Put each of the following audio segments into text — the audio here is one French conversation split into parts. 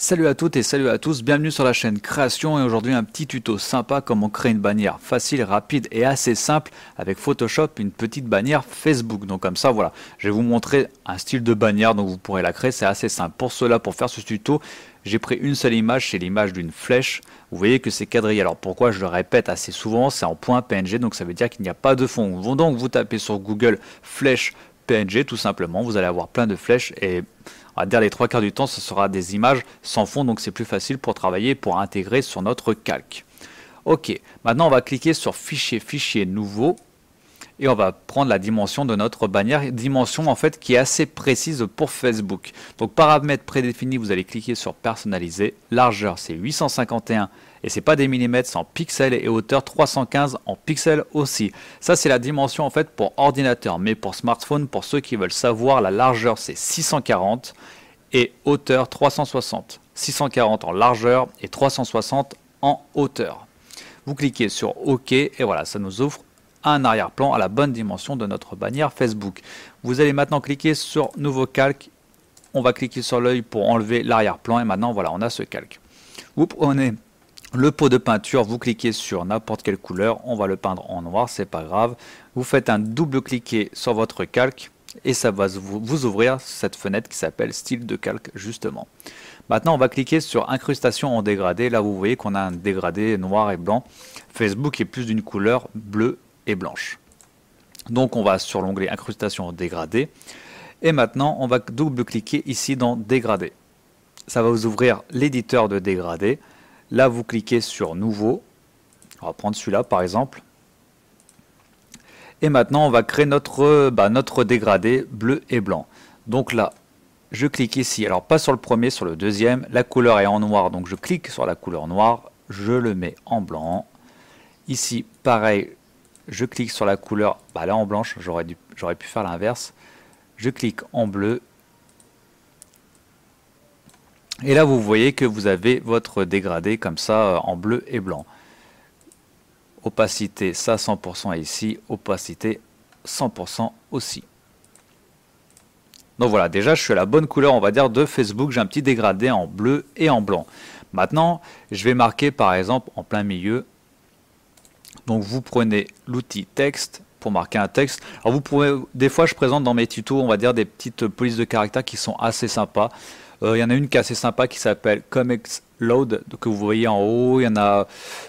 Salut à toutes et salut à tous, bienvenue sur la chaîne Création et aujourd'hui un petit tuto sympa comment créer une bannière facile, rapide et assez simple avec Photoshop, une petite bannière Facebook. Donc comme ça voilà, je vais vous montrer un style de bannière donc vous pourrez la créer, c'est assez simple. Pour cela, pour faire ce tuto, j'ai pris une seule image, c'est l'image d'une flèche. Vous voyez que c'est quadrillé, alors pourquoi je le répète assez souvent, c'est en point PNG donc ça veut dire qu'il n'y a pas de fond. Donc vous tapez sur Google flèche PNG tout simplement, vous allez avoir plein de flèches et on va dire les trois quarts du temps ce sera des images sans fond donc c'est plus facile pour travailler, pour intégrer sur notre calque. Ok, maintenant on va cliquer sur fichier nouveau et on va prendre la dimension de notre bannière, dimension en fait qui est assez précise pour Facebook. Donc paramètres prédéfinis, vous allez cliquer sur personnaliser, largeur c'est 851 et c'est pas des millimètres, c'est en pixels et hauteur 315 en pixels aussi. Ça c'est la dimension en fait pour ordinateur, mais pour smartphone, pour ceux qui veulent savoir, la largeur c'est 640 et hauteur 360. 640 en largeur et 360 en hauteur. Vous cliquez sur OK et voilà, ça nous ouvre un arrière-plan à la bonne dimension de notre bannière Facebook. Vous allez maintenant cliquer sur nouveau calque. On va cliquer sur l'œil pour enlever l'arrière-plan et maintenant voilà, on a ce calque. Vous prenez le pot de peinture, vous cliquez sur n'importe quelle couleur, on va le peindre en noir, c'est pas grave. Vous faites un double cliquer sur votre calque et ça va vous ouvrir cette fenêtre qui s'appelle style de calque justement. Maintenant on va cliquer sur incrustation en dégradé, là vous voyez qu'on a un dégradé noir et blanc. Facebook est plus d'une couleur bleue et blanche. Donc on va sur l'onglet incrustation en dégradé et maintenant on va double cliquer ici dans dégradé. Ça va vous ouvrir l'éditeur de dégradé. Là, vous cliquez sur nouveau. On va prendre celui-là par exemple. Et maintenant, on va créer notre dégradé bleu et blanc. Donc là, je clique ici. Alors pas sur le premier, sur le deuxième. La couleur est en noir, donc je clique sur la couleur noire. Je le mets en blanc. Ici, pareil, je clique sur la couleur, là en blanche. J'aurais pu faire l'inverse. Je clique en bleu. Et là, vous voyez que vous avez votre dégradé comme ça en bleu et blanc. Opacité, ça 100% ici. Opacité, 100% aussi. Donc voilà, déjà, je suis à la bonne couleur, on va dire, de Facebook. J'ai un petit dégradé en bleu et en blanc. Maintenant, je vais marquer, par exemple, en plein milieu. Donc, vous prenez l'outil texte pour marquer un texte. Alors, vous pouvez, des fois, je présente dans mes tutos, on va dire, des petites polices de caractères qui sont assez sympas. Il y en a une qui est assez sympa qui s'appelle Comics Load, que vous voyez en haut. Il y en a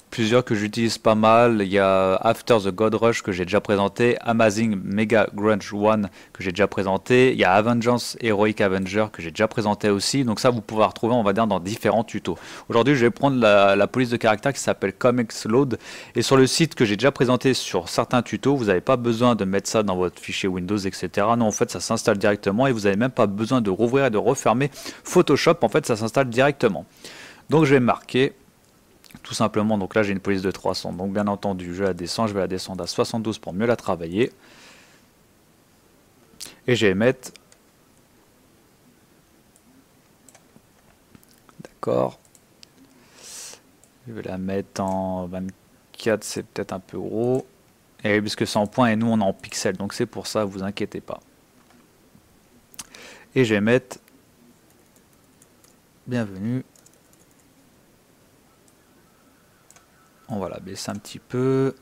plusieurs que j'utilise pas mal. Il y a After the God Rush que j'ai déjà présenté, Amazing Mega Grunge One que j'ai déjà présenté. Il y a Avengers Heroic Avenger que j'ai déjà présenté aussi. Donc ça, vous pouvez retrouver, on va dire, dans différents tutos. Aujourd'hui, je vais prendre la police de caractère qui s'appelle Comics Load. Et sur le site que j'ai déjà présenté sur certains tutos, vous n'avez pas besoin de mettre ça dans votre fichier Windows, etc. Non, en fait, ça s'installe directement et vous n'avez même pas besoin de rouvrir et de refermer Photoshop. En fait, ça s'installe directement. Donc je vais marquer tout simplement, donc là j'ai une police de 300, donc bien entendu je la descends, je vais la descendre à 72 pour mieux la travailler. Et je vais mettre, d'accord, je vais la mettre en 24, c'est peut-être un peu gros. Et oui, puisque c'est en point et nous on est en pixels, donc c'est pour ça, vous inquiétez pas. Et je vais mettre bienvenue. On va la baisser un petit peu.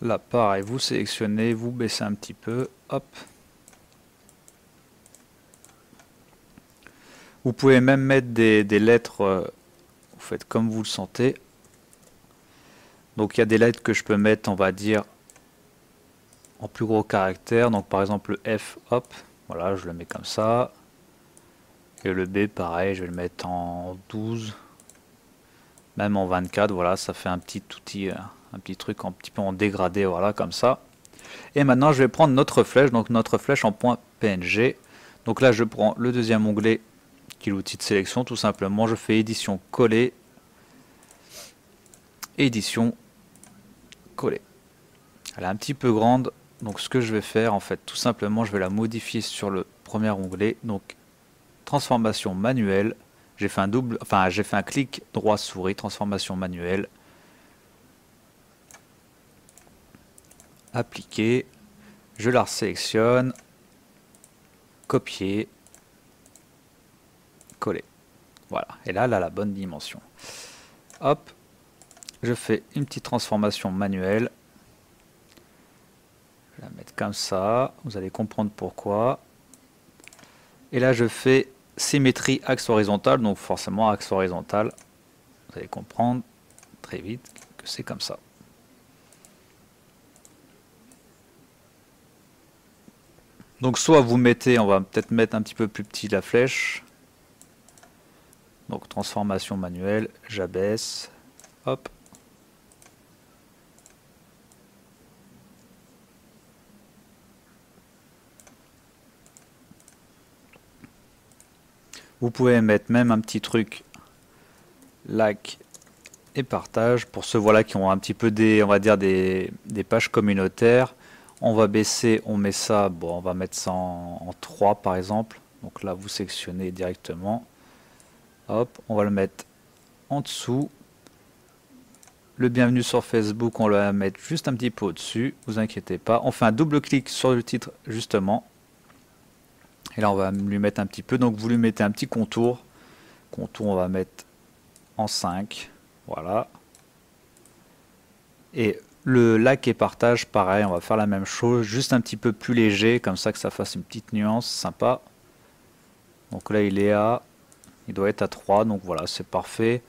Là, pareil, vous sélectionnez, vous baissez un petit peu. Hop. Vous pouvez même mettre des lettres, vous faites comme vous le sentez. Donc il y a des lettres que je peux mettre, on va dire, en plus gros caractère. Donc par exemple le F, hop, voilà, je le mets comme ça. Et le B, pareil, je vais le mettre en 12. Même en 24, voilà, ça fait un petit outil, un petit truc un petit peu en dégradé, voilà, comme ça. Et maintenant, je vais prendre notre flèche, donc notre flèche en point PNG. Donc là, je prends le deuxième onglet, qui est l'outil de sélection, tout simplement. Je fais édition coller, édition coller. Elle est un petit peu grande, donc ce que je vais faire, en fait, tout simplement, je vais la modifier sur le premier onglet. Donc, transformation manuelle. J'ai fait un clic droit souris, transformation manuelle. appliquer, je la sélectionne, copier, coller. Voilà, et là elle a la bonne dimension. Hop, je fais une petite transformation manuelle. Je vais la mettre comme ça, vous allez comprendre pourquoi. Et là je fais symétrie axe horizontal, donc forcément axe horizontal. Vous allez comprendre très vite que c'est comme ça. Donc soit vous mettez, on va peut-être mettre un petit peu plus petit la flèche. Donc transformation manuelle, j'abaisse, hop. Vous pouvez mettre même un petit truc, like et partage, pour ceux voilà, qui ont un petit peu des, on va dire des pages communautaires. On va baisser, on met ça, bon on va mettre ça en 3 par exemple. Donc là vous sélectionnez directement. Hop, on va le mettre en dessous. Le bienvenue sur Facebook, on va mettre juste un petit peu au-dessus, vous inquiétez pas. On fait un double clic sur le titre justement. Et là on va lui mettre un petit peu, donc vous lui mettez un petit contour. Contour on va mettre en 5, voilà. Et le like et partage, pareil, on va faire la même chose, juste un petit peu plus léger, comme ça que ça fasse une petite nuance sympa. Donc là il doit être à 3, donc voilà, c'est parfait.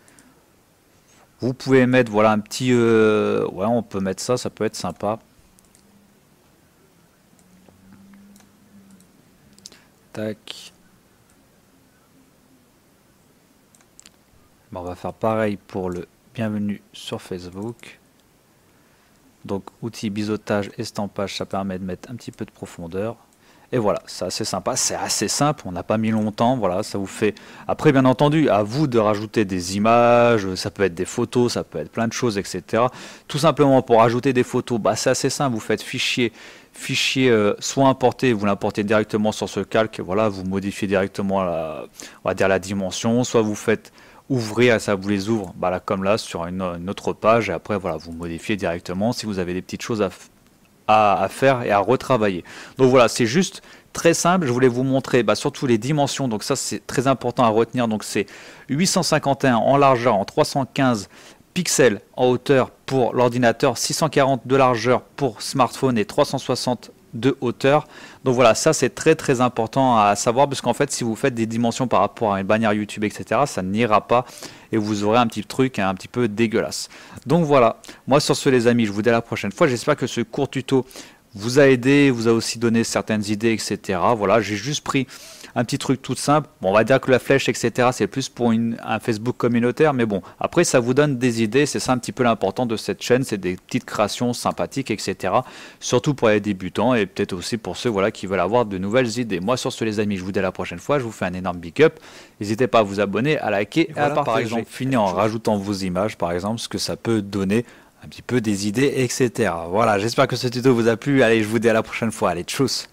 Vous pouvez mettre, voilà, un petit, ouais, on peut mettre ça, ça peut être sympa. Tac. Bon, on va faire pareil pour le bienvenue sur Facebook. Donc outil biseautage, estampage, ça permet de mettre un petit peu de profondeur. Et voilà, c'est assez sympa, c'est assez simple, on n'a pas mis longtemps, voilà, ça vous fait... Après bien entendu, à vous de rajouter des images, ça peut être des photos, ça peut être plein de choses, etc. Tout simplement pour rajouter des photos, bah, c'est assez simple, vous faites fichier soit importé, vous l'importez directement sur ce calque, voilà, vous modifiez directement on va dire la dimension, soit vous faites ouvrir, ça vous les ouvre, bah là, comme là sur une autre page, et après voilà, vous modifiez directement si vous avez des petites choses à faire et à retravailler. Donc voilà, c'est juste très simple. Je voulais vous montrer surtout les dimensions, donc ça c'est très important à retenir. Donc c'est 851 en largeur, en 315 pixels en hauteur pour l'ordinateur, 640 de largeur pour smartphone et 360 de hauteur. Donc voilà, ça c'est très très important à savoir, parce qu'en fait si vous faites des dimensions par rapport à une bannière YouTube, etc., ça n'ira pas et vous aurez un petit truc un petit peu dégueulasse. Donc voilà, moi sur ce les amis, je vous dis à la prochaine fois. J'espère que ce court tuto vous a aidé, vous a aussi donné certaines idées, etc. Voilà, j'ai juste pris un petit truc tout simple. Bon, on va dire que la flèche, etc., c'est plus pour un Facebook communautaire, mais bon, après ça vous donne des idées, c'est ça un petit peu l'important de cette chaîne, c'est des petites créations sympathiques, etc. Surtout pour les débutants et peut-être aussi pour ceux voilà, qui veulent avoir de nouvelles idées. Moi sur ce les amis, je vous dis à la prochaine fois, je vous fais un énorme big up. N'hésitez pas à vous abonner, à liker et à partager. Par exemple, fini en rajoutant vos images, par exemple, ce que ça peut donner un petit peu des idées, etc. Voilà, j'espère que ce tuto vous a plu. Allez, je vous dis à la prochaine fois. Allez, tchuss!